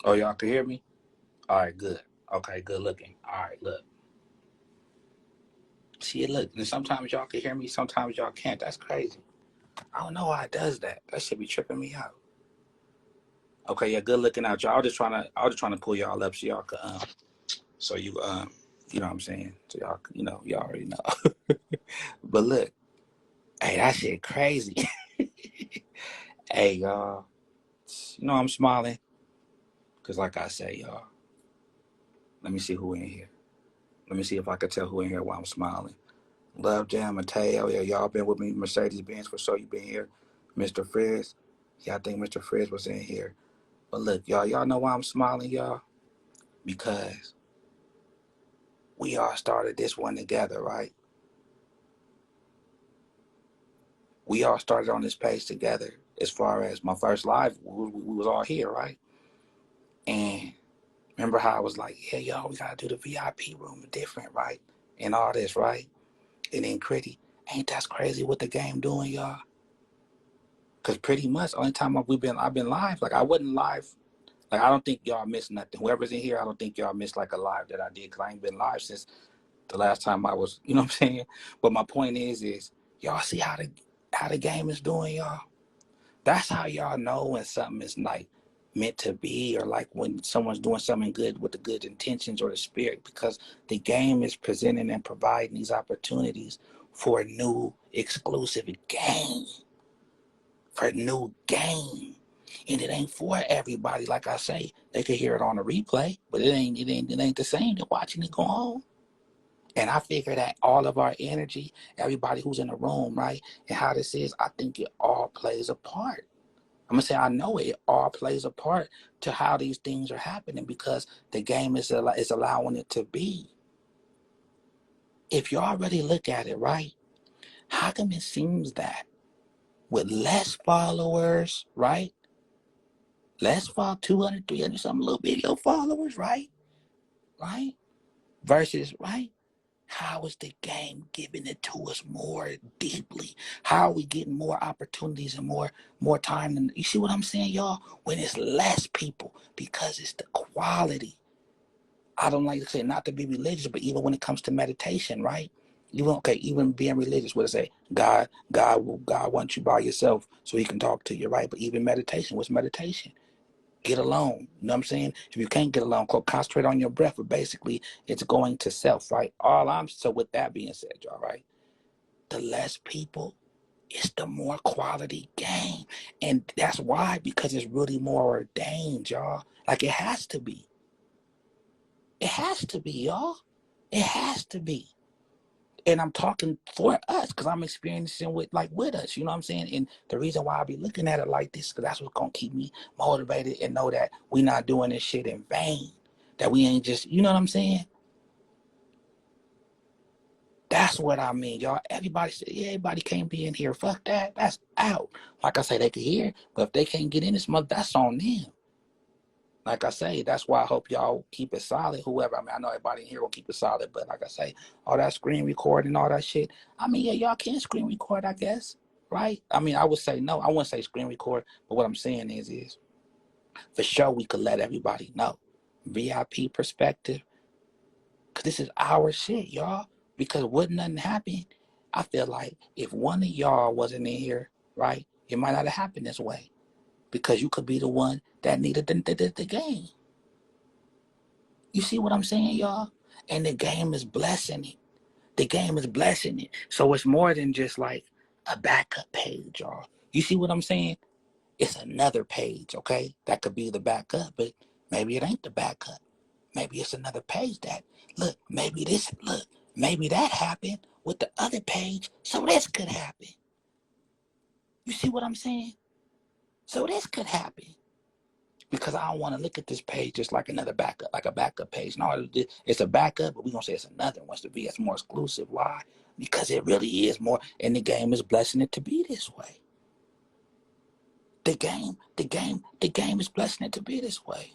Oh, y'all can hear me? All right, good. Okay, good looking. All right, look. See it, look. And sometimes y'all can hear me, sometimes y'all can't. That's crazy. I don't know why it does that. That should be tripping me out. Okay, yeah, good looking out, y'all. I was just trying to pull y'all up so y'all could so you know what I'm saying? So y'all y'all already know. But look, hey, that shit crazy. Hey, y'all. I'm smiling. Cause like I say, y'all, let me see who in here. Let me see if I can tell who in here while I'm smiling. Love Jam, Mateo, yeah, y'all been with me, Mercedes Benz for sure. You been here, Mr. Frizz. Yeah, I think Mr. Frizz was in here. But look, y'all know why I'm smiling, y'all? Because we all started this one together, right? We all started on this page together. As far as my first live, we was all here, right? And remember how I was like, yeah, y'all, we gotta do the VIP room different, right? And all this, right? And then Critty, ain't that crazy what the game doing, y'all? Cause pretty much only time I've been live, like I wasn't live. Like I don't think y'all missed nothing. Whoever's in here, I don't think y'all missed like a live that I did, because I ain't been live since the last time I was, you know what I'm saying? But my point is y'all see how the game is doing, y'all? That's how y'all know when something is like meant to be, or like when someone's doing something good with the good intentions or the spirit, because the game is presenting and providing these opportunities for a new exclusive game, for a new game. And it ain't for everybody. Like I say, they could hear it on a replay, but it ain't the same to watching it go on. And I figure that all of our energy, everybody who's in the room, right, and how this is, I think it all plays a part. I'm gonna say I know it all plays a part to how these things are happening, because the game is allowing it to be. If you already look at it, right, how come it seems that with less followers, right, less follow 200, 300 something little video followers, right, versus, right, how is the game giving it to us more deeply? How are we getting more opportunities and more time? And you see what I'm saying, y'all? When it's less people, because it's the quality. I don't like to say not to be religious, but even when it comes to meditation, right? Even being religious, what it say? God wants you by yourself so He can talk to you, right? But even meditation, what's meditation? Get alone. You know what I'm saying? If you can't get alone, concentrate on your breath. But basically, it's going to self, right? So with that being said, y'all, right? The less people, it's the more quality game. And that's why, because it's really more ordained, y'all. Like it has to be. It has to be, y'all. It has to be. And I'm talking for us, because I'm experiencing with us, you know what I'm saying? And the reason why I be looking at it like this, because that's what's gonna keep me motivated and know that we not doing this shit in vain. That we ain't just, you know what I'm saying? That's what I mean, y'all. Everybody said, yeah, everybody can't be in here. Fuck that. That's out. Like I say, they can hear, but if they can't get in this month, that's on them. Like I say, that's why I hope y'all keep it solid. Whoever, I mean, I know everybody in here will keep it solid, but like I say, all that screen recording, all that shit. I mean, yeah, y'all can screen record, I guess, right? I mean, I would say no. I wouldn't say screen record, but what I'm saying is for sure we could let everybody know. VIP perspective, because this is our shit, y'all. Because wouldn't nothing happen, I feel like if one of y'all wasn't in here, right, it might not have happened this way. Because you could be the one that needed the game. You see what I'm saying, y'all? And the game is blessing it. The game is blessing it. So it's more than just like a backup page, y'all. You see what I'm saying? It's another page, okay? That could be the backup, but maybe it ain't the backup. Maybe it's another page that, maybe that happened with the other page, so this could happen. You see what I'm saying? So this could happen. Because I don't want to look at this page just like another backup, like a backup page. No, it's a backup, but we're going to say it's another one. To be, it's more exclusive. Why? Because it really is more, and the game is blessing it to be this way. The game is blessing it to be this way.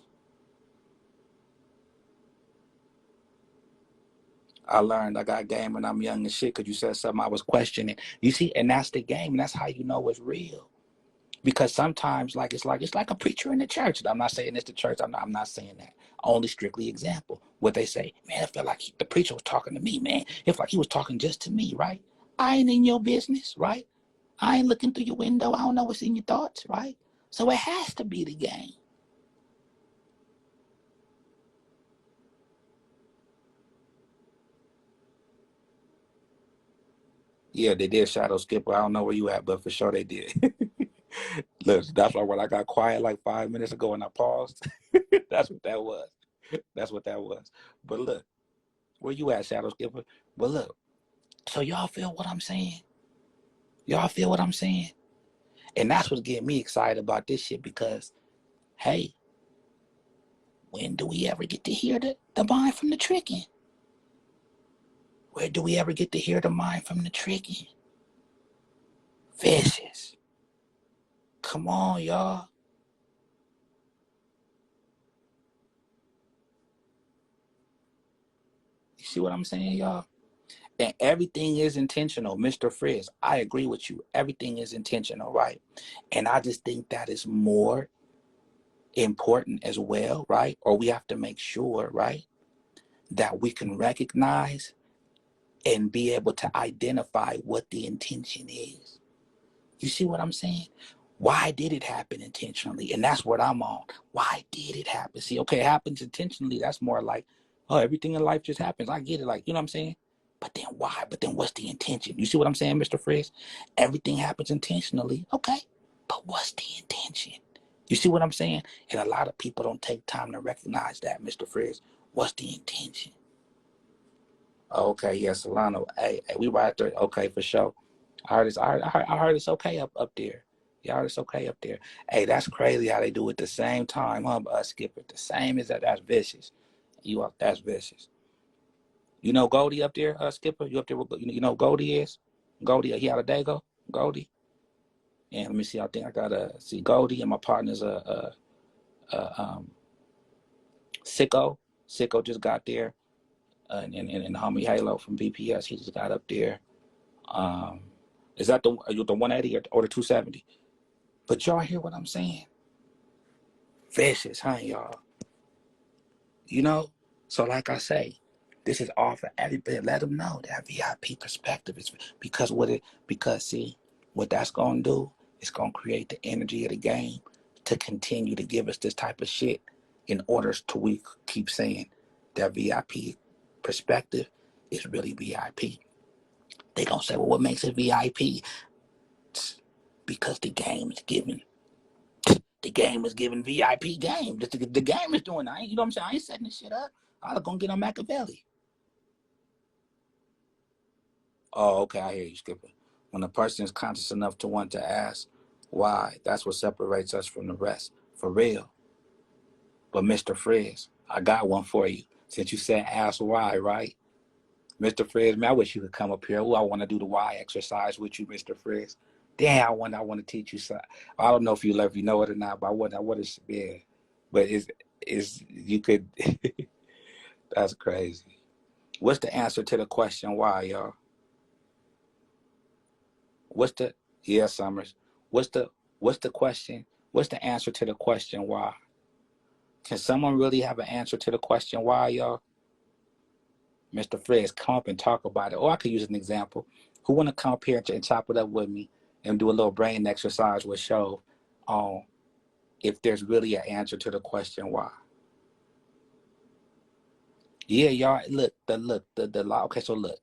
I learned I got game when I'm young and shit, because you said something I was questioning. You see, and that's the game, and that's how you know it's real. Because sometimes, like it's like a preacher in the church. I'm not saying it's the church. I'm not saying that. Only strictly example. What they say, man, it felt like the preacher was talking to me, man. It felt like he was talking just to me, right? I ain't in your business, right? I ain't looking through your window. I don't know what's in your thoughts, right? So it has to be the game. Yeah, they did shadow skipper. I don't know where you at, but for sure they did. Look, that's why when I got quiet like 5 minutes ago and I paused, that's what that was. That's what that was. But look, where you at, shadow skipper? But look, so y'all feel what I'm saying? Y'all feel what I'm saying? And that's what's getting me excited about this shit because, hey, when do we ever get to hear the mind from the tricking? Where do we ever get to hear the mind from the tricking? Vicious. Come on, y'all. You see what I'm saying, y'all? And everything is intentional, Mr. Frizz. I agree with you. Everything is intentional, right? And I just think that is more important as well, right? Or we have to make sure, right, that we can recognize and be able to identify what the intention is. You see what I'm saying? Why did it happen intentionally? And that's what I'm on. Why did it happen? See, okay, it happens intentionally. That's more like, oh, everything in life just happens. I get it. Like, you know what I'm saying? But then why? But then what's the intention? You see what I'm saying, Mr. Frizz? Everything happens intentionally. Okay. But what's the intention? You see what I'm saying? And a lot of people don't take time to recognize that, Mr. Frizz. What's the intention? Okay, yeah, Solano. Hey, we right there. Okay, for sure. I heard it's okay up there. You heard it's okay up there. Hey, that's crazy how they do it the same time, huh? Skip it. The same as that. That's vicious. That's vicious. You know Goldie up there, Skipper? You up there with, you know Goldie is? Goldie, he out of Dago? Goldie? And let me see, I think I gotta see Goldie and my partner's Sicko. Sicko just got there. And the homie Halo from BPS, he just got up there. Um, is that the 180 or the 270? But y'all hear what I'm saying? Vicious, huh, y'all? You know? So like I say, this is all for everybody. Let them know that VIP perspective is because see, what that's gonna do is gonna create the energy of the game to continue to give us this type of shit in order to we keep saying that VIP perspective is really VIP. They gonna say, well, what makes it VIP? Because the game is giving VIP game. The game is doing that. You know what I'm saying? I ain't setting this shit up. I'm gonna get on Machiavelli. Oh, okay, I hear you, Skipper. When a person is conscious enough to want to ask why, that's what separates us from the rest. For real. But Mr. Frizz, I got one for you. Since you said ask why, right? Mr. Frizz, man, I wish you could come up here. Oh, I want to do the why exercise with you, Mr. Frizz. Damn, I want to teach you something. I don't know if you know it or not, but I want to, yeah. But is you could, that's crazy. What's the answer to the question why, y'all? What's the, yeah, Summers. What's the, what's the question? What's the answer to the question why? Can someone really have an answer to the question why, y'all? Mr. Frizz, come up and talk about it. Or I could use an example. Who want to come up here and chop it up with me and do a little brain exercise with show on if there's really an answer to the question why? Yeah, y'all. Look, the okay. So look,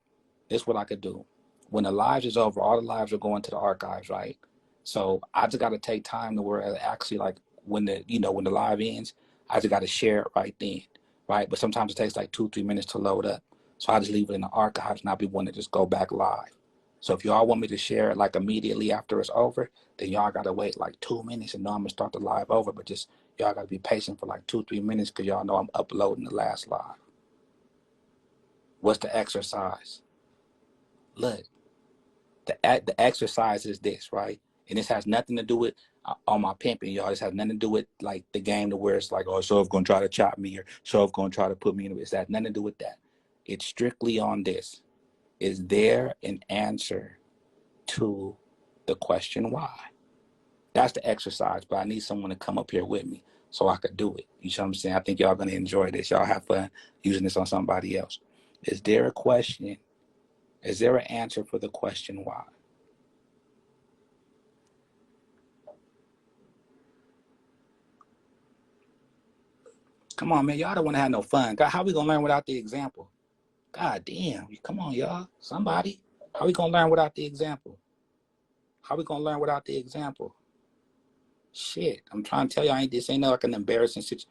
this is what I could do. When the lives is over, all the lives are going to the archives, right? So I just got to take time to where actually, like when the live ends, I just got to share it right then, right? But sometimes it takes like 2-3 minutes to load up, so I just leave it in the archives, and I'll be wanting to just go back live. So if y'all want me to share it like immediately after it's over, then y'all gotta wait like 2 minutes and know I'm gonna start the live over. But just y'all gotta be patient for like 2-3 minutes because y'all know I'm uploading the last live. What's the exercise? Look, the exercise is this, right? And this has nothing to do with on my pimping, y'all. This has nothing to do with like the game to where it's like, oh, Shove gonna try to chop me or Shove gonna try to put me in. It has nothing to do with that. It's strictly on this. Is there an answer to the question why? That's the exercise, but I need someone to come up here with me so I could do it. You know what I'm saying? I think y'all gonna enjoy this. Y'all have fun using this on somebody else. Is there a question? Is there an answer for the question why? Come on, man. Y'all don't want to have no fun. God, how we gonna learn without the example? God damn. Come on, y'all. Somebody. How we gonna learn without the example? How we gonna learn without the example? Shit. I'm trying to tell y'all, this ain't like an embarrassing situation.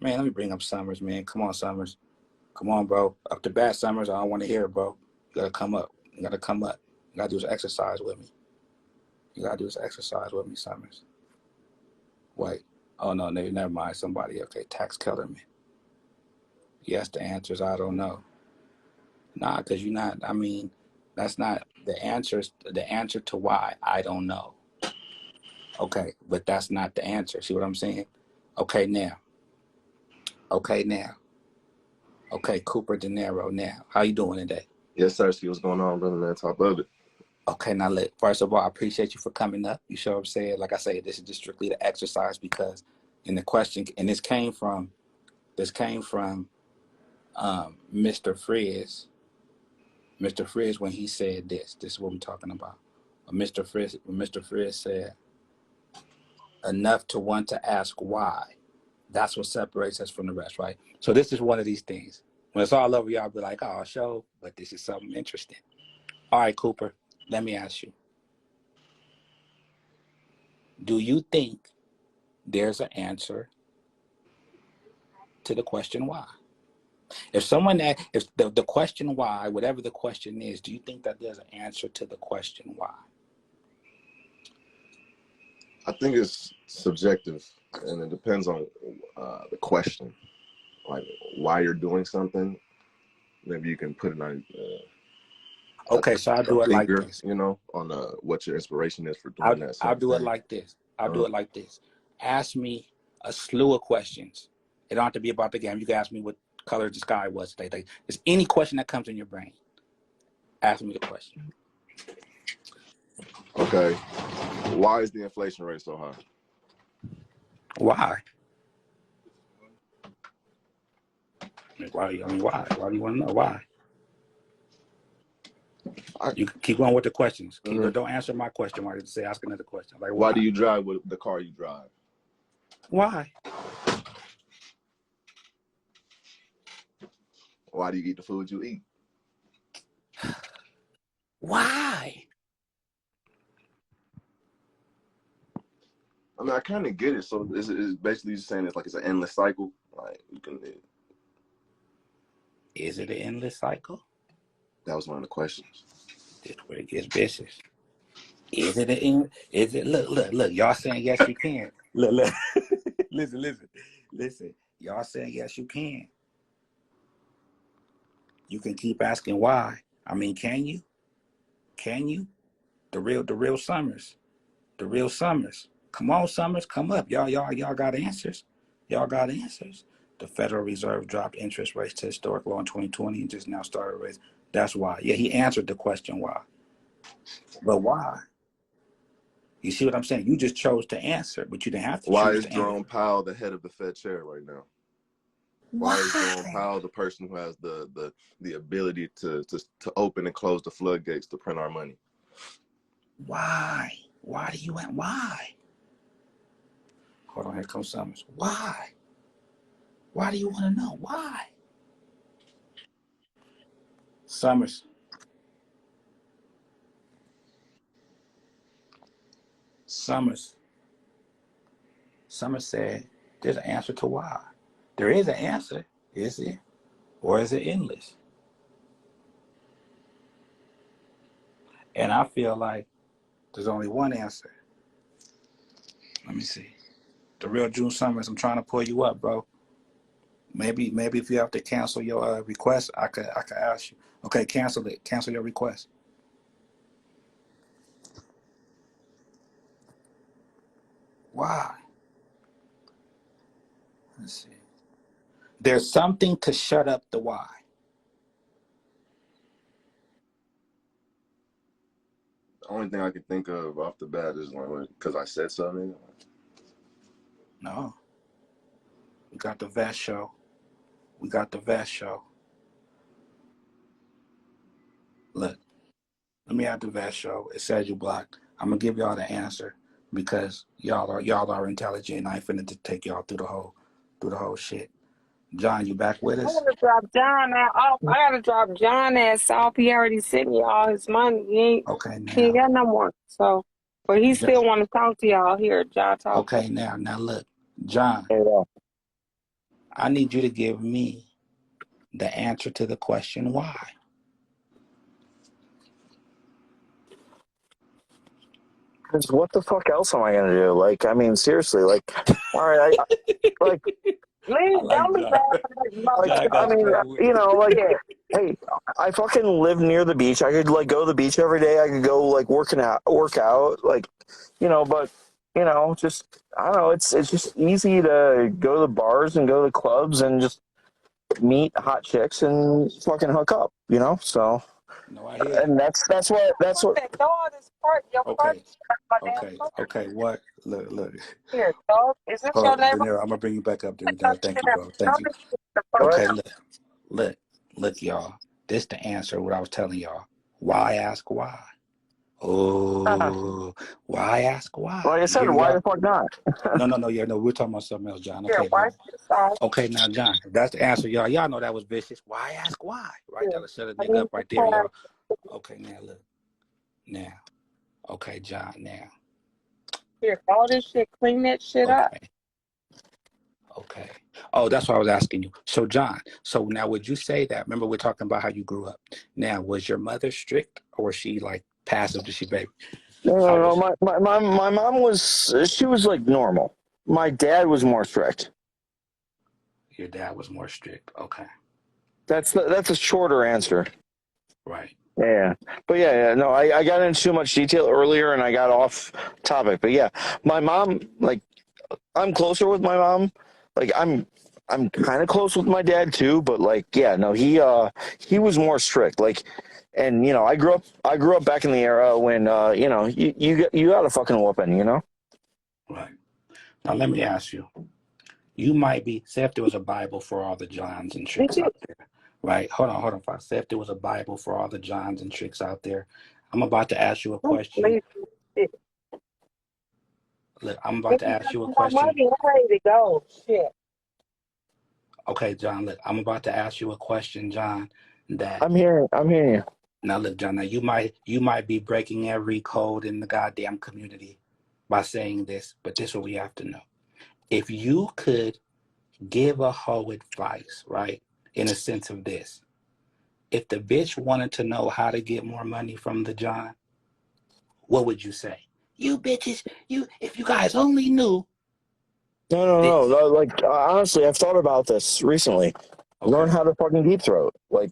Man, let me bring up Summers, man. Come on, Summers. Come on, bro. Up to bat, Summers. I don't want to hear it, bro. You gotta come up. You gotta come up. You gotta do this exercise with me. You gotta do this exercise with me, Summers. Wait. Oh no, never mind. Somebody. Okay, Tax Kellerman. Yes, the answer is I don't know. Nah, because you're not. I mean, that's not the answer. The answer to why I don't know. Okay, but that's not the answer. See what I'm saying? Okay, now. Okay, now. Okay, Cooper De Niro. Now, how you doing today? Yes, sir. See what's going on, brother, man. Top of it. Okay, now look, first of all, I appreciate you for coming up. You sure I'm saying? Like I say, this is just strictly the exercise because in the question, and this came from Mr. Frizz. Mr. Frizz, when he said this is what we're talking about. Mr. Frizz said, enough to want to ask why. That's what separates us from the rest, right? So this is one of these things. When it's all over, y'all be like, oh, show, but this is something interesting. All right, Cooper, let me ask you. Do you think there's an answer to the question why? If the question why, whatever the question is, do you think that there's an answer to the question why? I think it's subjective, and it depends on the question. Like why you're doing something. Maybe you can put it on Okay, so I'll a do it like thinker, this. you know, on what your inspiration is for I'll, doing that I'll certain do it thing. like this. I'll do it like this. Ask me a slew of questions. It don't have to be about the game. You can ask me what color the sky was today. It's any question that comes in your brain. Ask me the question. Okay. Why is the inflation rate so high? Why? Why? Why? Why do you want to know why? You can keep going with the questions. Don't answer my question. Why did you say ask another question? Like Why do you drive with the car you drive? Why? Why do you eat the food you eat? Why? I mean, I kind of get it. So it's basically just saying it's an endless cycle. Like you can. Is it an endless cycle? That was one of the questions. This where it gets vicious. Is it an Is it? Look. Y'all saying yes, you can. Look. Listen. Y'all saying yes, you can. You can keep asking why. I mean, can you? Can you? The real Summers. The real Summers. Come on, Summers, come up. Y'all got answers. Y'all got answers. The Federal Reserve dropped interest rates to historic low in 2020 and just now started raising. That's why. Yeah, he answered the question why. But why? You see what I'm saying? You just chose to answer, but you didn't have to Why choose is to Jerome answer. Powell the head of the Fed chair right now? Why is Jerome Powell the person who has the ability to open and close the floodgates to print our money? Why? Why do you want why? Hold on, here comes Summers. Why? Why do you want to know? Why? Summers. Summers said there's an answer to why. There is an answer, is it? Or is it endless? And I feel like there's only one answer. Let me see. The real June Summers, I'm trying to pull you up, bro. Maybe if you have to cancel your request, I could ask you. Okay, cancel it. Cancel your request. Why? Let's see. There's something to shut up the why. only thing I can think of off the bat is like because I said something. No. We got the vest show. We got the vest show. Look, let me have the vest show. It says you blocked. I'm gonna give y'all the answer because y'all are intelligent. I ain't finna to take y'all through the whole shit. John, you back with I us? gotta drop John off. I gotta drop John ass off. He already sent me all his money. Okay, He ain't now, got no more. So, but he John, still want to talk to y'all. Here, John talking. okay, now look, John, Yeah. I need you to give me the answer to the question why. Because what the fuck else am I gonna do? Like, I mean, seriously, like, all right, like, I Please like don't be John. laughing at like, John I got mean, straight with you it. know, like, hey, I fucking live near the beach. I could like go to the beach every day. I could go like work out, like, but just I don't know. It's just easy to go to the bars and go to the clubs and just meet hot chicks and fucking hook up. So. No, I hear you. And that's what. that dog is part your part. Okay, My damn okay, phone. okay. What? Look. Here, dog. Is this your Oh, neighbor? Daenerys, I'm gonna bring you back up, Daenerys. Thank you, bro. Thank you. Notice the fuck. Go Okay, ahead. look, y'all. This the answer. What I was telling y'all. Why ask why? Oh, why ask why? Like I You said, hear me, why the y'all? fuck not? No. We're talking about something else, John. Here, Okay, watch this side. okay. Now, John, if that's the answer, y'all. Y'all know that was vicious. Why ask why? Right? Here, That'll shut a I nigga need up the right there, car. y'all. Okay, now look. Now, okay, John. Now, Here, all this shit. Clean that shit up. okay. Okay. Oh, that's what I was asking you. So, John, so now would you say that? Remember, we're talking about how you grew up. Now, was your mother strict or was she like passive? Did she, baby? No, How no, no. was she? My mom was like normal. My dad was more strict. Your dad was more strict. Okay. That's a shorter answer. Right. Yeah, but yeah. No, I got into too much detail earlier and I got off topic. But yeah, my mom, like, I'm closer with my mom. Like, I'm kind of close with my dad too. But like, yeah, no, he was more strict. Like, and I grew up back in the era when you got a fucking whooping. Right. Now, let me ask you. You might be, say if there was a Bible for all the Johns and Did tricks you? out there. Right. Hold on. If I say if there was a Bible for all the Johns and tricks out there, I'm about to ask you a Don't question. leave shit. Look, I'm about If to you ask got you a more question. money, I'm ready to go. Shit. Okay, John, look, I'm about to ask you a question, John, that I'm hearing you. now look, John, now you might be breaking every code in the goddamn community by saying this, but this is what we have to know. If you could give a hoe advice, right, in a sense of this, if the bitch wanted to know how to get more money from the John, what would you say? You bitches, if you guys only knew No, no, no. this. Like, honestly, I've thought about this recently. Learn Okay. how to fucking deep throat. Like,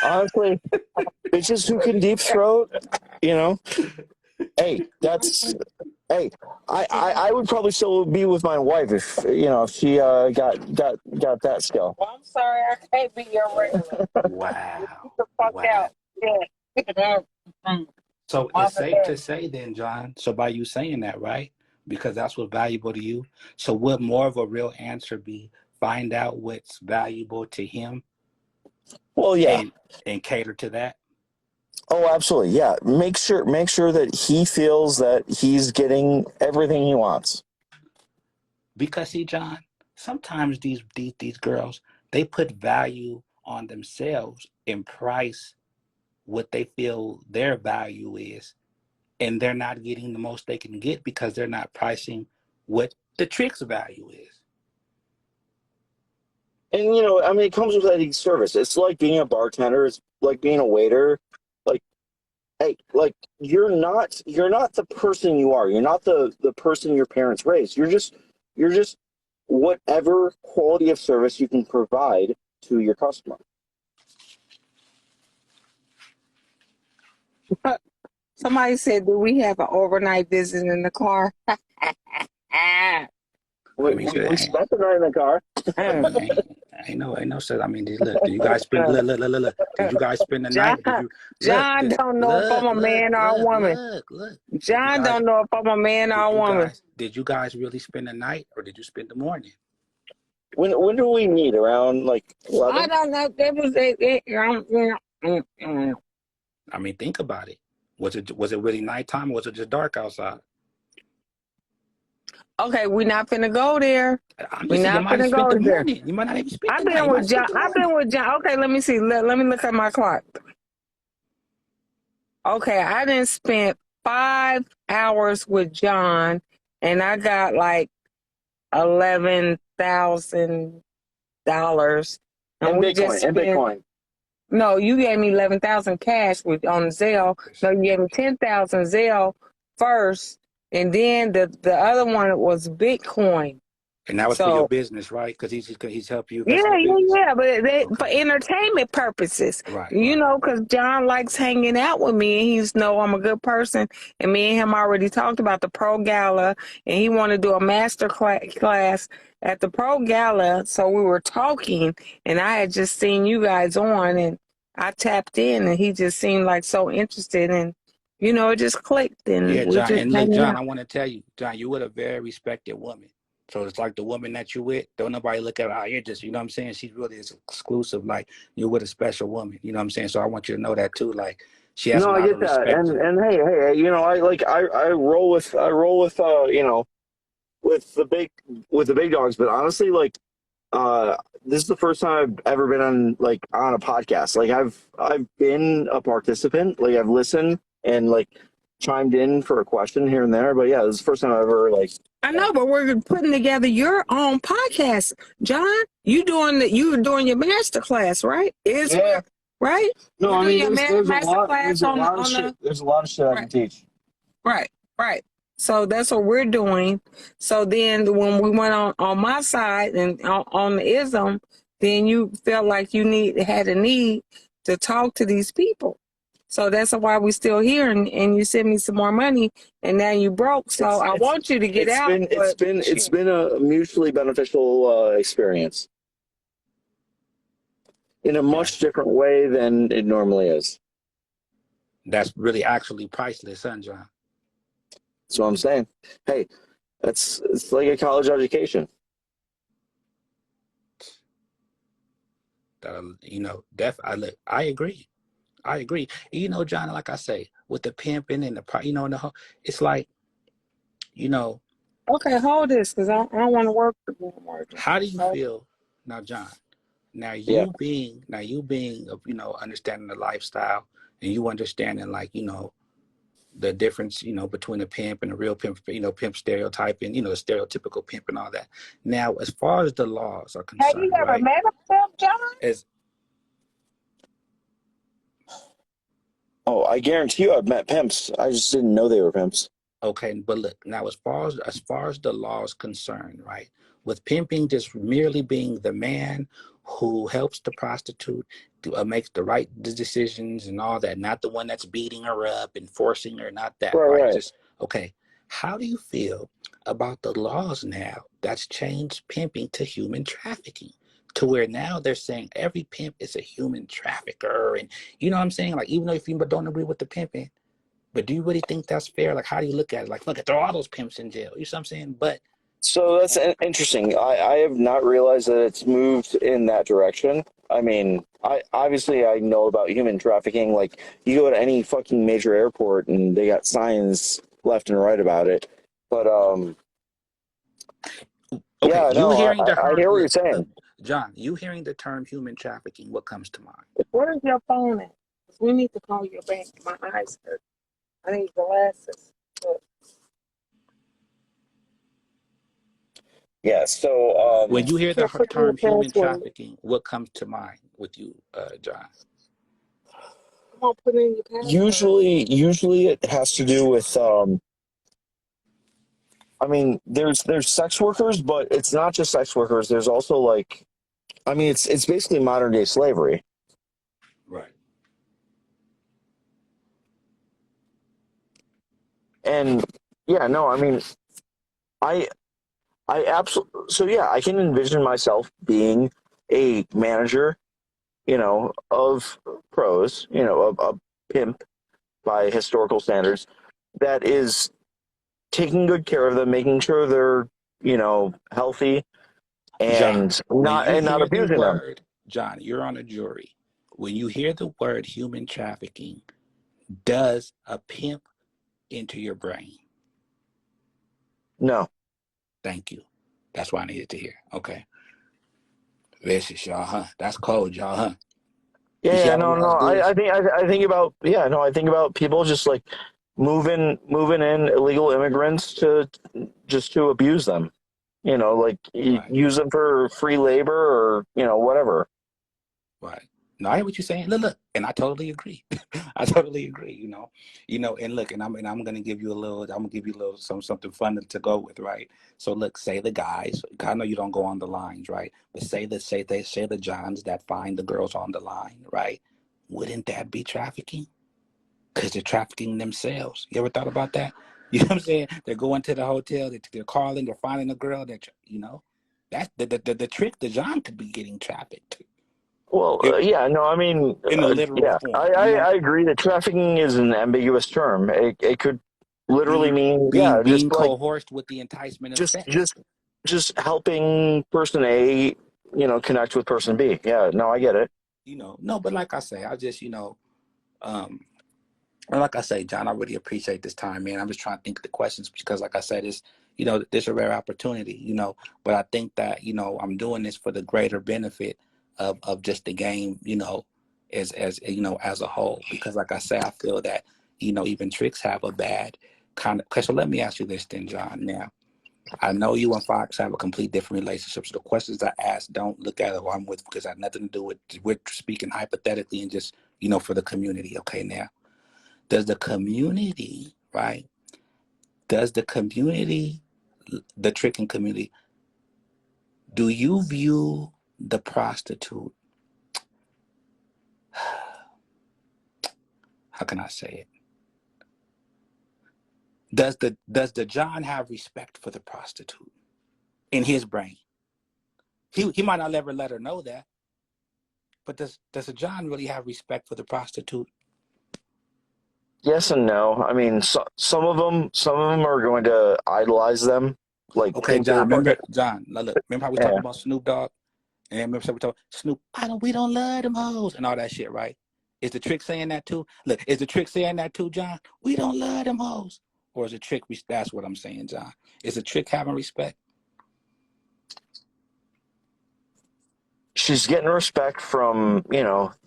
honestly, bitches who can deep throat, you know, hey, hey, I would probably still be with my wife if she got that skill. Well, I'm sorry, I can't be your regular. Get Wow. the fuck Wow. out. Yeah. So My it's safe bad. to say then, John, so by you saying that, right? Because that's what's valuable to you. So would more of a real answer be find out what's valuable to him Well, yeah. and cater to that? Oh, absolutely. Yeah. Make sure that he feels that he's getting everything he wants. Because see, John, sometimes these girls, they put value on themselves and price what they feel their value is, and they're not getting the most they can get because they're not pricing what the trick's value is. And I mean, it comes with any service. It's like being a bartender. It's like being a waiter. Like, hey, like you're not the person you are. You're not the person your parents raised. You're just whatever quality of service you can provide to your customer. Somebody said, do we have an overnight visit in the car? I mean, We spent the night in the car. ain't no sense. I mean, look, did you guys spend look. Did you guys spend the John, night? Did you John don't know if I'm a man or a woman. look? Did you John guys don't know if I'm a man or a woman. did you guys really spend the night or did you spend the morning? When do we meet? Around like I 11? don't know. That was it. I mean, think about it. Was it really nighttime or was it just dark outside? Okay, we're not finna go there. I'm We're just saying you not might have finna spent go the there. morning. You might not even spent I've the night. You been might have with John. spent the I've been morning. with John. Okay, let me see. Let me look at my clock. Okay, I didn't spend 5 hours with John, and I got like $11,000, and And we just Bitcoin. And spent. Bitcoin. No, you gave me 11,000 cash with on Zelle. No, you gave me 10,000 Zelle first, and then the other one was Bitcoin. And that was for your So business, right? Because he's helping you invest in yeah, your business. but for Okay. entertainment purposes, Right. because John likes hanging out with me, and he's know I'm a good person, and me and him already talked about the Pro Gala, and he wanted to do a master class at the Pro Gala, so we were talking, and I had just seen you guys on, and I tapped in, and he just seemed like so interested, and it just clicked, and Yeah, we John. just And look, hanging John, out. I want to tell you, John, you were a very respected woman. So it's like the woman that you with, don't nobody look at her, you're just, you know what I'm saying? She's really exclusive. Like you're with a special woman. You know what I'm saying? So I want you to know that too. Like she has a No, I lot of get that. respect. And hey, I roll with with the big dogs, but honestly, like this is the first time I've ever been on a podcast. Like I've been a participant, like I've listened and like chimed in for a question here and there, but yeah, this is the first time I've ever like I know, but we're putting together your own podcast, John. You doing your master class, right? yeah. Right? No, We're I doing mean your there's a master lot class of on shit the there's a lot of shit I right, can teach. right. So that's what we're doing. So then when we went on my side and on the ism, then you felt like you had a need to talk to these people. So that's why we're still here, and you sent me some more money, and now you broke. So I want you to get out. It's been a mutually beneficial experience in a Yeah. much different way than it normally is. That's really actually priceless, son, John. That's what I'm saying. Hey, it's like a college education. I agree. I agree. John, like I say, with the pimping and and the whole, it's like, you know, Okay, hold this because I don't want to work for you anymore. how do you feel now, John? Now Yeah. you being understanding the lifestyle and you understanding like, the difference, between a pimp and a real pimp, pimp stereotype and, the stereotypical pimp and all that. Now, as far as the laws are Have you concerned, ever right? met a pimp, John? As Oh, I guarantee you I've met pimps. I just didn't know they were pimps. Okay, but look, now as far as the law is concerned, right? With pimping just merely being the man who helps the prostitute to makes the right decisions and all that, not the one that's beating her up and forcing her, not that, Right, right? right. Just okay. How do you feel about the laws now that's changed pimping to human trafficking? To where now they're saying every pimp is a human trafficker, and you know what I'm saying? Like even though if you don't agree with the pimping, but do you really think that's fair? Like, how do you look at it? Like, look, throw all those pimps in jail. You see what I'm saying? But So that's interesting. I have not realized that it's moved in that direction. I mean, I know about human trafficking. Like you go to any fucking major airport and they got signs left and right about it. But okay, yeah, you no, hearing the I term? hear what you're Look, saying. John, you hearing the term human trafficking? What comes to mind? Where's your phone at? 'Cause we need to call your bank. My eyes hurt. I need glasses. Look. Yeah. So When you hear the Here, put in your term human password. trafficking, what comes to mind with you, John? Come on, put in your password. usually it has to do with I mean, there's sex workers, but it's not just sex workers. There's also like, I mean, it's basically modern day slavery. Right. And yeah, no, I mean, I I absolutely. So yeah, I can envision myself being a manager, of pros, of a pimp by historical standards, that is taking good care of them, making sure they're, healthy John, and when not you and not hear the abusing them. word, John, you're on a jury. When you hear the word human trafficking, does a pimp enter your brain? No. Thank you. That's what I needed to hear. Okay. Vicious, y'all, huh? That's cold, y'all, huh? You see Yeah, how we no, no. always do I, this? I think I think about I think about people just like moving in illegal immigrants to abuse them. Like Right. use them for free labor or whatever. Right. No, I hear what you're saying. Look, and I totally agree. I totally agree. And look, and I'm gonna give you a little. I'm gonna give you a little something fun to go with, right? So look, say the guys. I know you don't go on the lines, right? But say the Johns that find the girls on the line, right? Wouldn't that be trafficking? Because they're trafficking themselves. You ever thought about that? You know what I'm saying? They're going to the hotel. They're calling. They're finding a girl. That's the trick. The John could be getting trafficked. Well, yeah, no, I mean, In a literal yeah, I, form, I, I agree that trafficking is an ambiguous term. It could literally being mean, being just being like coerced with the enticement of just sex. just just helping person A, connect with person B. Yeah, no, I get it. No, but like I say, I just um, and like I say, John, I really appreciate this time, man. I'm just trying to think of the questions because, like I said, this a rare opportunity. But I think that I'm doing this for the greater benefit of just the game, as a whole. Because, like I say, I feel that even tricks have a bad kind of. Okay, so let me ask you this, then, John. Now, I know you and Fox have a complete different relationship. So the questions I ask, don't look at who I'm with because I have nothing to do with. We're speaking hypothetically and just for the community. Okay, now. Does the community, right? Does the community, the tricking community, do you view the prostitute? How can I say it? Does the John have respect for the prostitute in his brain? He might not ever let her know that, but does the John really have respect for the prostitute? Yes and no. I mean, some of them are going to idolize them, like Okay, think they're John. fucking. Remember, John. Look. Remember how we talking Yeah. about Snoop Dogg? And remember we talking Snoop. We don't love them hoes and all that shit, right? Is the trick saying that too? Look, is the trick saying that too, John? We don't love them hoes, or is the trick? That's what I'm saying, John. Is the trick having respect? She's getting respect from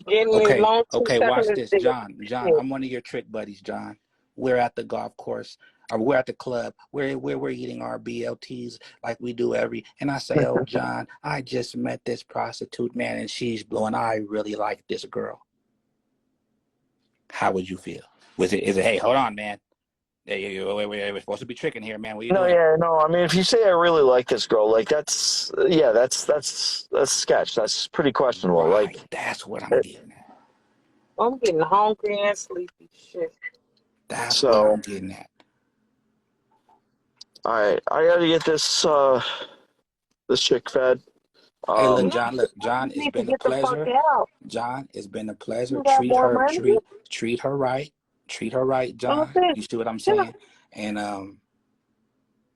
Getting me Okay, long too okay. Watch sucking this, dick. John. John, I'm one of your trick buddies, John. We're at the golf course, or we're at the club. We're eating our BLTs like we do and I say, oh, John, I just met this prostitute, man, and she's blowing. I really like this girl. How would you feel? Is it? Hey, hold on, man. Hey, wait, we're supposed to be tricking here, man. What are you No, doing? yeah, no. I mean, if you say I really like this girl, like that's sketch. That's pretty questionable. Right. Like, That's what I'm eh, getting at. I'm getting hungry and sleepy. Shit. That's what I'm so getting at. I gotta get this chick fed. Hey, look, No, John. Look, John. you It's need to been a get the fuck pleasure. out. John, it's been a pleasure. You got more money? Treat her right. Treat her right, John. Okay. You see what I'm Yeah. saying? And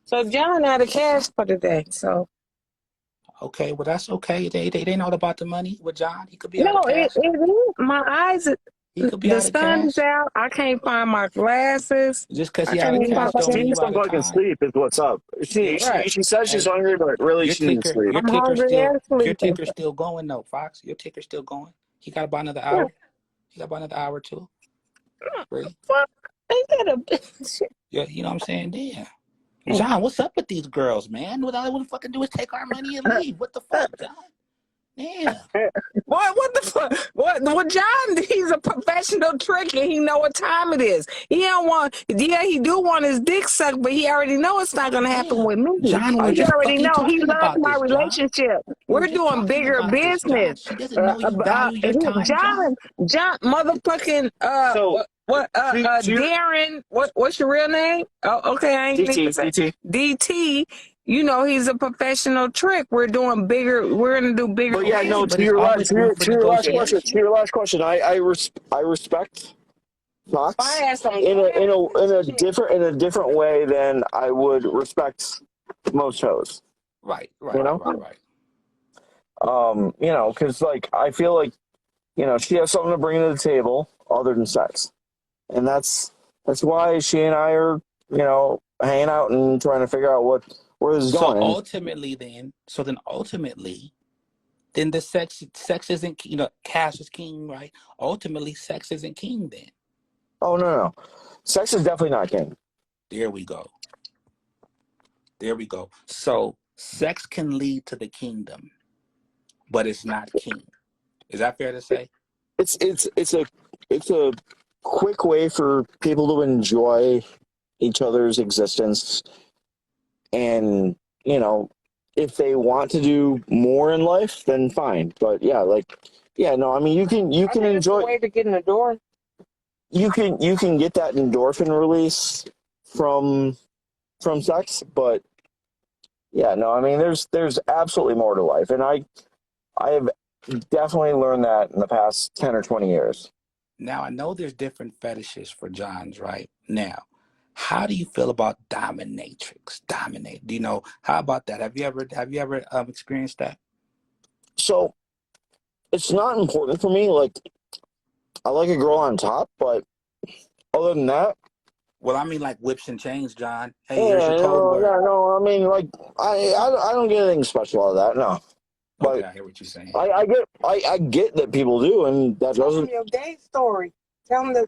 So John out of cash for the day. So okay, well that's okay. They ain't all about the money with John. He could be out of no, cash. it is. My eyes, He could be the out of sun is cash. out. I can't find my glasses. Just because I he out can't of even cash find my don't She mean needs you glasses. out some of fucking time. sleep. Is what's up. Right. She says she's Hey, hungry, but really your she needs ticker, sleep. your I'm ticker hungry still, and your sleeping. ticker's still going though, Fox. Your ticker's still going. He got about another Yeah. hour. He got about another hour too. Really? Fuck. Ain't that a bitch? Yeah, you know what I'm saying? Damn. John, what's up with these girls, man? What all they want to fucking do is take our money and leave. What the fuck, John? Damn. What the fuck? What John, he's a professional tricker. He know what time it is. He don't want, yeah, he do want his dick sucked, but he already know it's not gonna happen Damn. with me. John, we're He just already fucking know. He talking loves about my this, John. relationship. We're We're just doing talking bigger about this, John. business. She doesn't know you value your time, John. John, motherfucking, So Darren, what's your real name? Oh, okay, I ain't even say DT. DT. You know, he's a professional trick. We're doing bigger. We're gonna do bigger. But yeah, no. But To it's your always room for negotiation. last question. I respect Fox I had some in a different way than I would respect most shows. Right. You know, because like I feel like she has something to bring to the table other than sex, and that's why she and I are hanging out and trying to figure out where this is So going. ultimately, then the sex isn't, cash is king, right? Ultimately, sex isn't king then. Oh no, sex is definitely not king. There we go. So sex can lead to the kingdom, but it's not king. Is that fair to say? It's a quick way for people to enjoy each other's existence, and if they want to do more in life, then fine. But yeah, no, I mean you can enjoy. Way to get in the door. You can get that endorphin release from sex, but yeah, no, I mean there's absolutely more to life, and I have definitely learned that in the past 10 or 20 years. Now, I know there's different fetishes for Johns, right? Now, how do you feel about dominatrix? Dominate. How about that? Have you ever experienced that? So it's not important for me. Like, I like a girl on top, but other than that, Well, I mean, like whips and chains, John. Hey, here's your code word. no, I mean, like, I don't get anything special out of that, no. Okay, But I hear what you're saying. I get that people do, and that doesn't. Your gay story. Tell them the.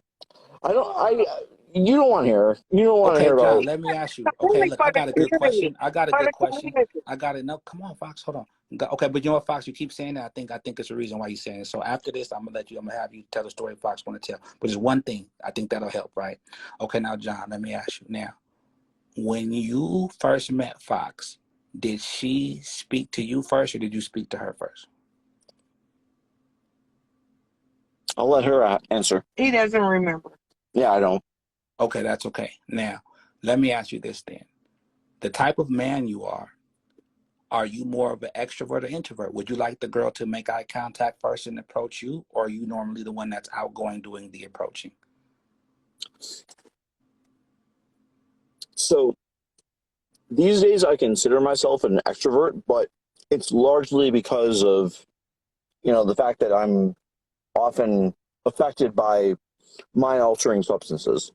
You don't want to hear. You don't want to Okay, hear John, about. let me ask you. Okay, look, I got a good question. I got it. No, come on, Fox. Hold on. Okay, but you know what, Fox? You keep saying that. I think it's a reason why you're saying it. So after this, I'm gonna have you tell the story Fox want to tell. But there's one thing I think that'll help, right? Okay, now, John, let me ask you. Now, when you first met Fox, did she speak to you first, or did you speak to her first? I'll let her answer. He doesn't remember. Yeah, I don't. Okay, that's okay. Now, let me ask you this then. The type of man you are you more of an extrovert or introvert? Would you like the girl to make eye contact first and approach you, or are you normally the one that's outgoing doing the approaching? So these days, I consider myself an extrovert, but it's largely because of the fact that I'm often affected by mind-altering substances.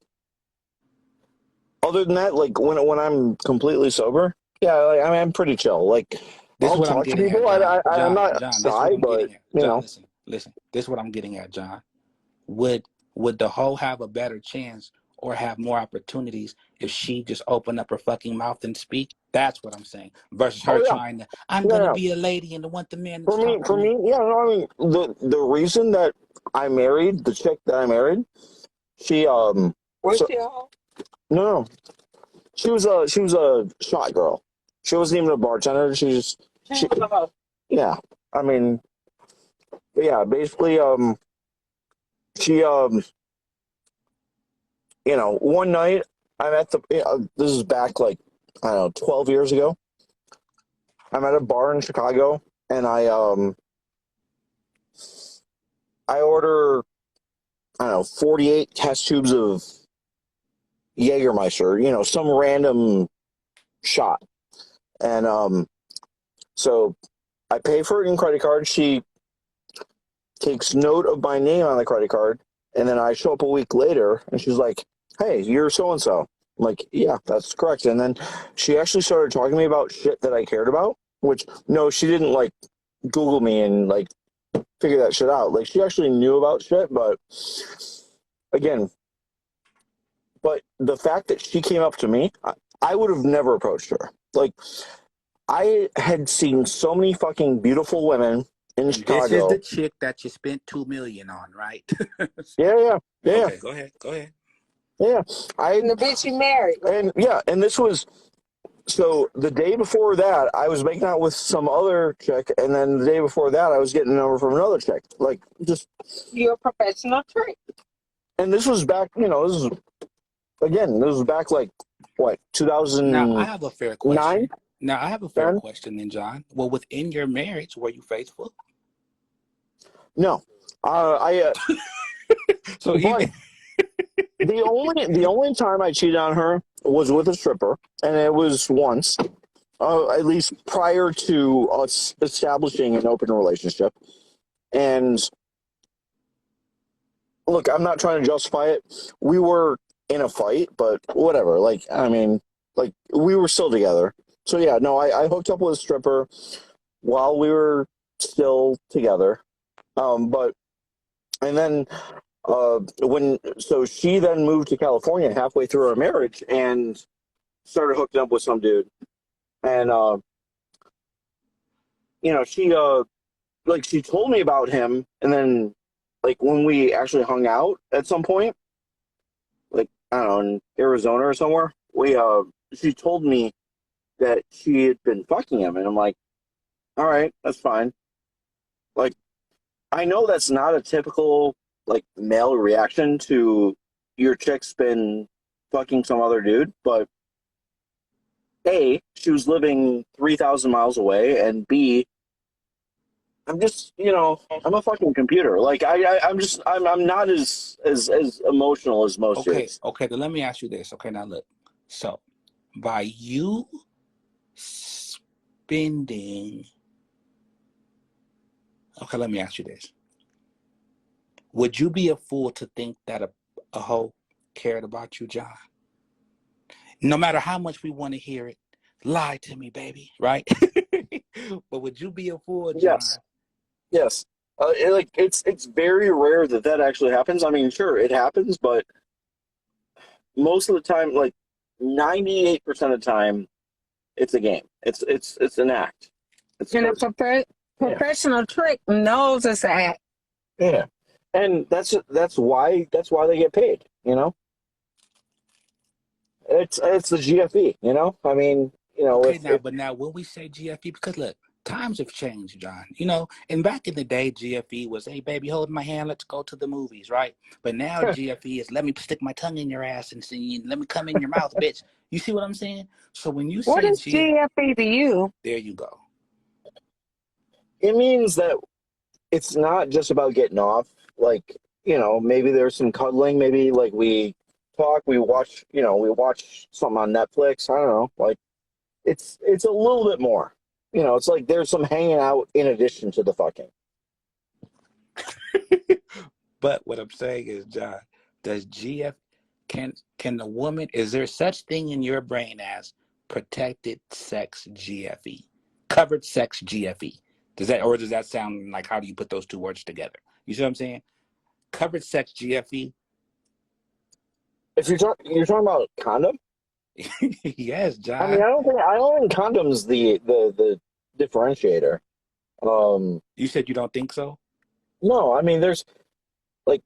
Other than that, like when I'm completely sober, yeah, like, I mean, I'm pretty chill. Like, This is I'll what I'm talk to getting at, people. John. I'm not John, this is what shy, I'm but getting at. John, listen. This is what I'm getting at, John. Would the hoe have a better chance or have more opportunities if she just opened up her fucking mouth and speak? That's what I'm saying. Versus her oh yeah, trying to, I'm yeah, gonna yeah. be a lady and want the man to talk to For me. me, yeah. No, I mean, the reason that I married the chick that I married, she Was so she all? no, she was a shot girl. She wasn't even a bartender. She yeah. I mean, yeah. Basically, she one night I'm at the. This is back like I don't know, 12 years ago. I'm at a bar in Chicago, and I order I don't know 48 test tubes of Jägermeister, some random shot, and so I pay for it in credit card. She takes note of my name on the credit card, and then I show up a week later, and she's like, "Hey, you're so and so." I'm like, "Yeah, that's correct." And then she actually started talking to me about shit that I cared about. Which no, she didn't like Google me and like figure that shit out. Like she actually knew about shit, but again, but the fact that she came up to me, I would have never approached her. Like I had seen so many fucking beautiful women in And this is Chicago. the chick that you spent $2 million on, right? Yeah. Okay, go ahead. Yeah. And the bitch you married. And this was so the day before that I was making out with some other chick, and then the day before that I was getting a number from another chick. Like just You're a professional trick. and this was back, this was back like what, Now, I 2009? have a fair question. Now I have a fair Then question then, John. Well, within your marriage, were you faithful? no, I So but even the only time I cheated on her was with a stripper, and it was once, at least prior to us establishing an open relationship. And look, I'm not trying to justify it. We were in a fight, but whatever. Like, I mean, like we were still together. So yeah, no, I hooked up with a stripper while we were still together. But and then when so she then moved to California halfway through our marriage and started hooking up with some dude. And she like she told me about him, and then like when we actually hung out at some point, like I don't know, in Arizona or somewhere, we she told me that she had been fucking him, and I'm like, all right, that's fine. Like I know that's not a typical like male reaction to your chick's been fucking some other dude, but A, she was living 3,000 miles away, and B, I'm just, I'm a fucking computer. Like I'm not as emotional as most okay, dudes. okay, then let me ask you this. Okay, now look. So by you spending okay, let me ask you this. Would you be a fool to think that a hoe cared about you, John? No matter how much we want to hear it, lie to me, baby, right? But would you be a fool, John? Yes, yes. It's very rare that that actually happens. I mean, sure, it happens, but most of the time, like 98% of the time, it's a game. It's an act. It's And a because yeah, professional trick knows it's an act. yeah, and that's why they get paid. It's the GFE. I mean, Okay, if now, but now when we say GFE, because look, times have changed, John. And back in the day, GFE was, hey, baby, hold my hand, let's go to the movies, right? But now GFE is, let me stick my tongue in your ass and see, let me come in your mouth, bitch. You see what I'm saying? So when you What say is GFE to you? there you go. it means that it's not just about getting off. Like, maybe there's some cuddling. Maybe like we talk, we watch something on Netflix. I don't know. Like, it's a little bit more. It's like there's some hanging out in addition to the fucking. But what I'm saying is, John, does GF can the woman is there such thing in your brain as protected sex GFE, covered sex GFE? Does that sound like how do you put those two words together? You see what I'm saying? Covered sex GFE. If you're talking about condom, Yes, I mean, John. I don't think condoms the differentiator. Um, You said you don't think so. no, I mean, there's like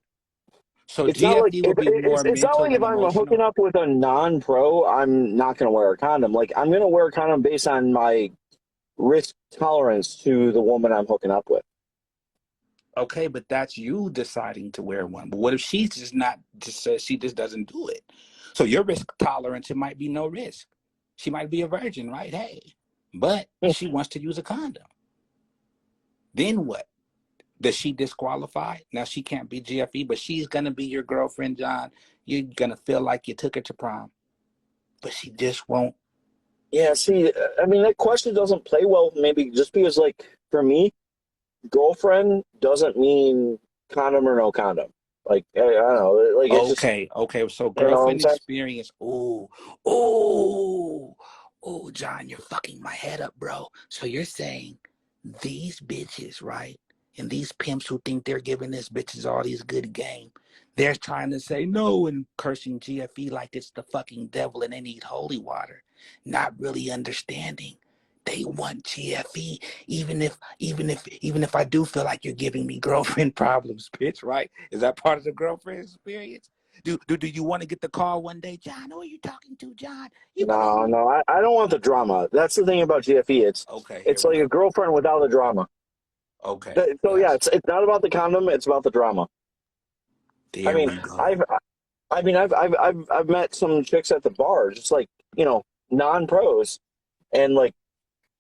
So it's not like GFE would be more it's not mental like if and I'm hooking emotional. up with a non-pro, I'm not going to wear a condom. Like I'm going to wear a condom based on my risk tolerance to the woman I'm hooking up with. Okay, but that's you deciding to wear one. But what if she's just not just says she just doesn't do it? So your risk tolerance, it might be no risk. She might be a virgin, right? Hey, but she wants to use a condom. Then what? Does she disqualify? Now she can't be GFE, but she's gonna be your girlfriend, John. You're gonna feel like you took her to prom, but she just won't. Yeah, see, I mean that question doesn't play well. Maybe just because, like, for me, girlfriend doesn't mean condom or no condom. Like I don't know, like it's just Okay, okay. So what I'm girlfriend saying. experience. Ooh, ooh, ooh, John, you're fucking my head up, bro. So you're saying these bitches, right? And these pimps who think they're giving this bitches all these good game, they're trying to say no and cursing GFE like it's the fucking devil and they need holy water, not really understanding. They want GFE, even if I do feel like you're giving me girlfriend problems, bitch, right? Is that part of the girlfriend experience? Do you want to get the call one day, John? Who are you talking to, John? You No, calling? no, I don't want the drama. That's the thing about GFE. It's Okay, here it's we like a go. girlfriend without the drama. Okay, So yeah, gotcha. it's not about the condom. It's about the drama. I There mean, we go. I've met some chicks at the bar, just like non pros, and like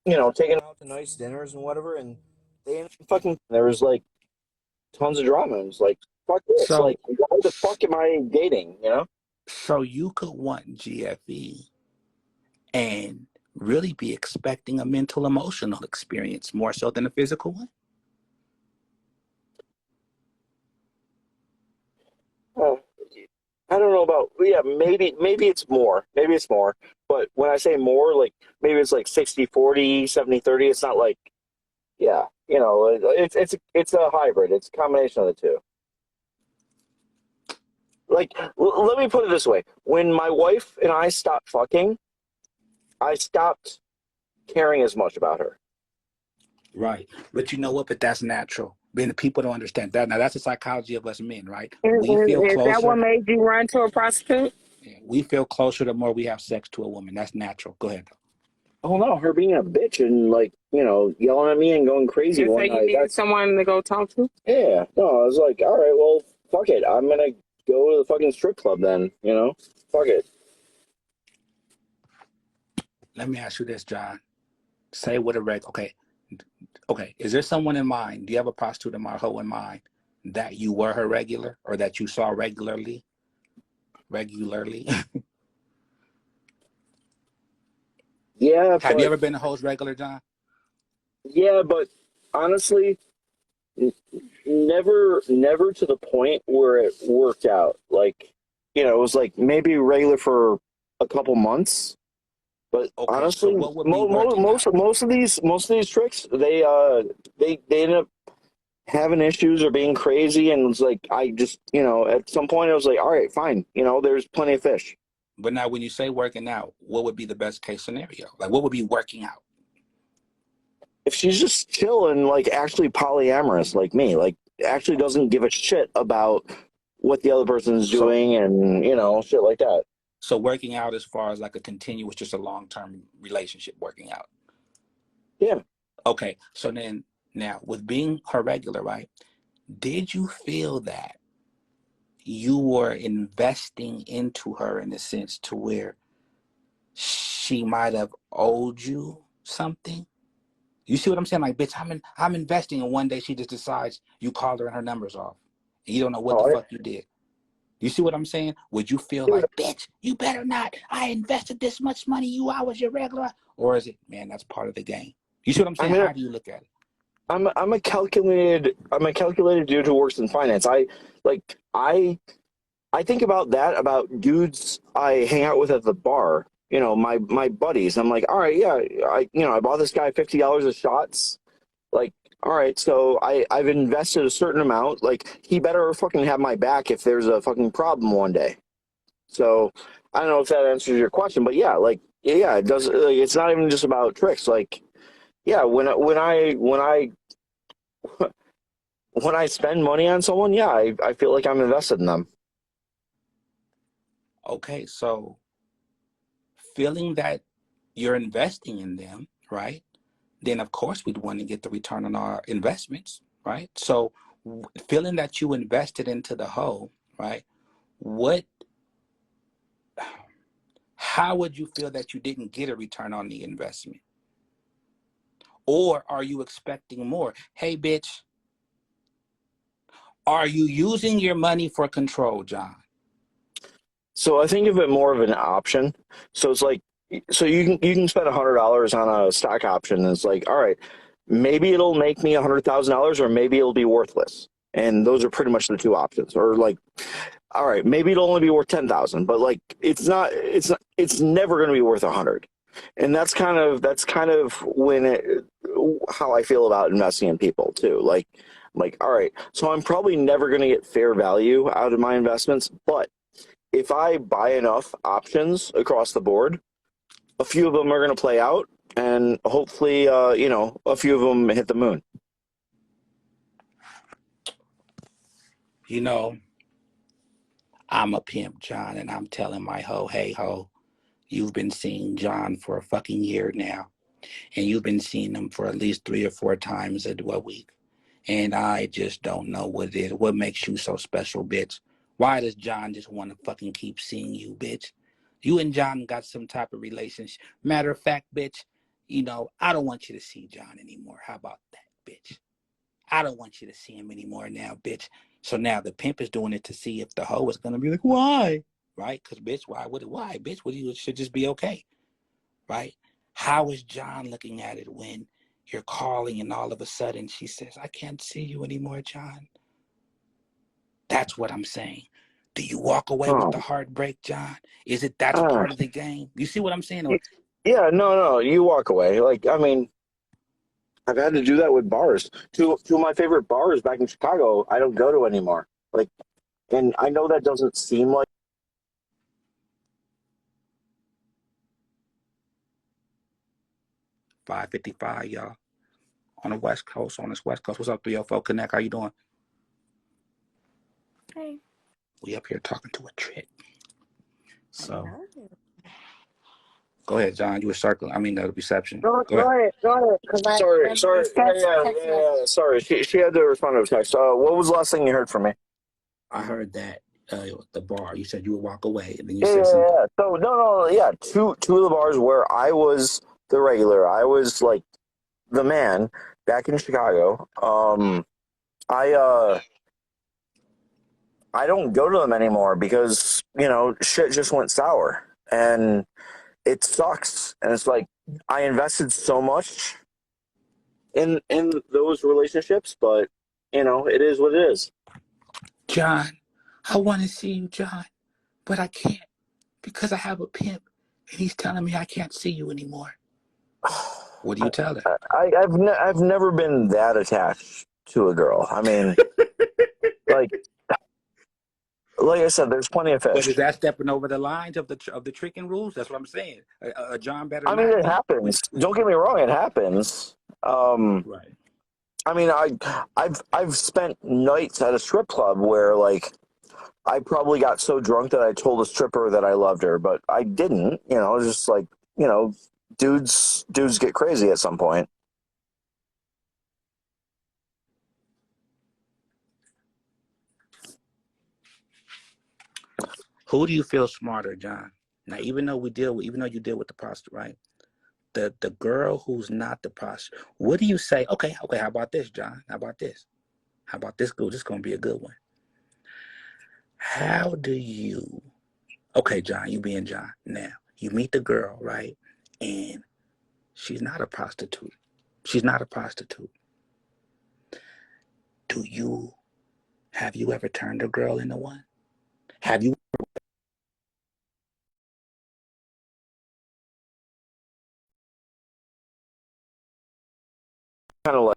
taking out to nice dinners and whatever, and they ended up fucking. There was like tons of drama. And it's like, fuck this. So Like, why the fuck am I dating? so you could want GFE and really be expecting a mental emotional experience more so than a physical one. Uh, I don't know about, yeah, maybe it's more. Maybe it's more. But when I say more, like, maybe it's like 60-40, 70-30. It's not like, yeah, it's a hybrid. It's a combination of the two. Like, let me put it this way. When my wife and I stopped fucking, I stopped caring as much about her. Right. But you know what? But that's natural. Then people don't understand that. Now that's the psychology of us men, right? We feel Is that what closer. made you run to a prostitute? We feel closer the more we have sex to a woman. That's natural. Go ahead. Oh no, her being a bitch and like, yelling at me and going crazy And so one you night. needed someone to go talk to? Yeah, no, I was like, all right, well, fuck it. I'm gonna go to the fucking strip club then, Fuck it. Let me ask you this, John. Say what a okay. Okay. Is there someone in mind? Do you have a prostitute in mind, hoe in mind, that you were her regular or that you saw regularly? Regularly. Yeah, Have you but ever been a host regular, John? yeah, but honestly, n- never to the point where it worked out. Like, it was like maybe regular for a couple months. But Okay, so honestly, what would be working out? most of these tricks, they end up having issues or being crazy, and it's like I just at some point I was like, all right, fine, there's plenty of fish. But now when you say working out, what would be the best case scenario? Like what would be working out? If she's just chill and like actually polyamorous like me, like actually doesn't give a shit about what the other person's So doing and shit like that. so working out as far as like a continuous, just a long-term relationship working out. Yeah. Okay, so then now with being her regular, right? Did you feel that you were investing into her in a sense to where she might have owed you something? You see what I'm saying? Like, bitch, I'm investing, and one day she just decides you called her and her number's off, and you don't know what the Oh, fuck you did. You see what I'm saying? Would you feel yeah. like, bitch, you better not? I invested this much money. I was your regular, or is it, man? That's part of the game. You see what I'm I saying? mean, How do you look at it? I'm a calculated dude who works in finance. I think about that, about dudes I hang out with at the bar, my buddies. I'm like, all right, yeah, I bought this guy $50 of shots. Like, all right, so I've invested a certain amount. Like, he better fucking have my back if there's a fucking problem one day. So I don't know if that answers your question, but yeah, like, yeah, it does. Like, it's not even just about tricks. Like, yeah, when I spend money on someone, yeah, I feel like I'm invested in them. Okay, so feeling that you're investing in them, right? Then of course we'd want to get the return on our investments, right? So feeling that you invested into the whole, right? What, how would you feel that you didn't get a return on the investment? Or are you expecting more? Hey, bitch, are you using your money for control, John? So I think of it more of an option. So it's like, so you can spend $100 on a stock option, and it's like, all right, maybe it'll make me $100,000, or maybe it'll be worthless. And those are pretty much the two options. Or like, all right, maybe it'll only be worth 10,000, but like, it's never going to be worth 100. And that's kind of when how I feel about investing in people too. Like, all right, so I'm probably never going to get fair value out of my investments, but if I buy enough options across the board, a few of them are going to play out, and hopefully, a few of them hit the moon. You know, I'm a pimp, John, and I'm telling my hoe, hey, hoe, you've been seeing John for a fucking year now, and you've been seeing him for at least 3 or 4 times a week. And I just don't know what it is. What makes you so special, bitch? Why does John just want to fucking keep seeing you, bitch? You and John got some type of relationship. Matter of fact, bitch, I don't want you to see John anymore. How about that, bitch? I don't want you to see him anymore now, bitch. So now the pimp is doing it to see if the hoe is gonna be like, why? Right? Because bitch, why? Bitch, it should just be okay. Right? How is John looking at it when you're calling and all of a sudden she says, I can't see you anymore, John? That's what I'm saying. Do you walk away with the Oh, heartbreak, John? Is it that's uh, part of the game? You see what I'm saying? Or yeah, no, you walk away. Like, I mean, I've had to do that with bars. Two of my favorite bars back in Chicago, I don't go to anymore. Like, and I know that doesn't seem like 555, y'all. On the West Coast, on this West Coast. What's up, 304 Connect? How you doing? Hey. We up here talking to a trick. I So know. go ahead, John. You were circling. I mean, the reception. Go, Go go ahead. ahead, go ahead. Because I sorry, just text message. sorry. She had to respond to a text. What was the last thing you heard from me? I heard that the bar. You said you would walk away, and then you Yeah, said yeah, something. yeah. So no, yeah. Two of the bars where I was the regular, I was like the man back in Chicago. I I don't go to them anymore because shit just went sour and it sucks. And it's like I invested so much in those relationships, but it is what it is. John, I want to see you, John, but I can't because I have a pimp, and he's telling me I can't see you anymore. What do you tell her? I've never been that attached to a girl. I mean, like I said, there's plenty of But is fish. that stepping over the lines of the tricking rules? That's what I'm saying. John better I mean, not it be happens. Don't get me wrong, it happens. right. I mean, I've spent nights at a strip club where like I probably got so drunk that I told a stripper that I loved her, but I didn't. Just like you know, dudes get crazy at some point. Who do you feel smarter, John? Now, even though you deal with the prostitute, right? The girl who's not the prostitute. What do you say? Okay. How about this, John? How about this? How about this? Good. This is gonna be a good one. How do you? Okay, John. You being John. Now you meet the girl, right? And she's not a prostitute. She's not a prostitute. Do you have you ever turned a girl into one? Have you Kind of like.